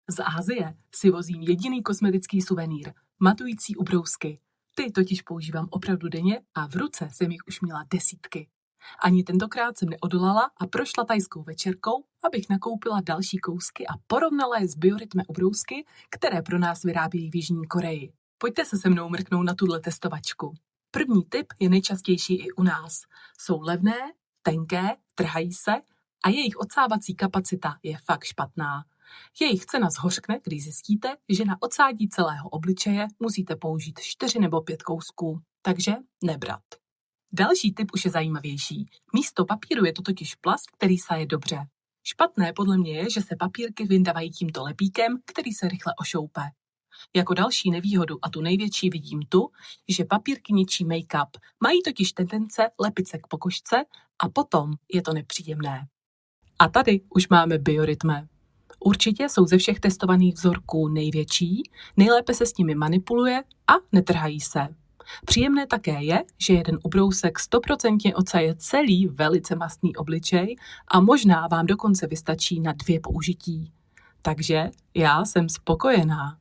Z Asie si vozím jediný kosmetický suvenýr, matující ubrousky. Ty totiž používám opravdu denně a v ruce jsem jich už měla desítky. Ani tentokrát jsem neodolala a prošla thajskou večerkou, abych nakoupila další kousky a porovnala je s Biorytme ubrousky, které pro nás vyrábějí v Jižní Koreji. Pojďte se mnou mrknout na tuhle testovačku. První typ je nejčastější i u nás. Jsou levné, tenké, trhají se a jejich odsávací kapacita je fakt špatná. Jejich cena zhořkne, když zjistíte, že na odsádí celého obličeje musíte použít 4 nebo 5 kousků, takže nebrat. Další typ už je zajímavější. Místo papíru je to totiž plast, který saje dobře. Špatné podle mě je, že se papírky vyndávají tímto lepíkem, který se rychle ošoupe. Jako další nevýhodu a tu největší vidím tu, že papírky ničí make-up, mají totiž tendence lepit se k pokožce a potom je to nepříjemné. A tady už máme Biorytme. Určitě jsou ze všech testovaných vzorků největší, nejlépe se s nimi manipuluje a netrhají se. Příjemné také je, že jeden ubrousek 100% odsaje celý velice mastný obličej a možná vám dokonce vystačí na 2 použití. Takže já jsem spokojená.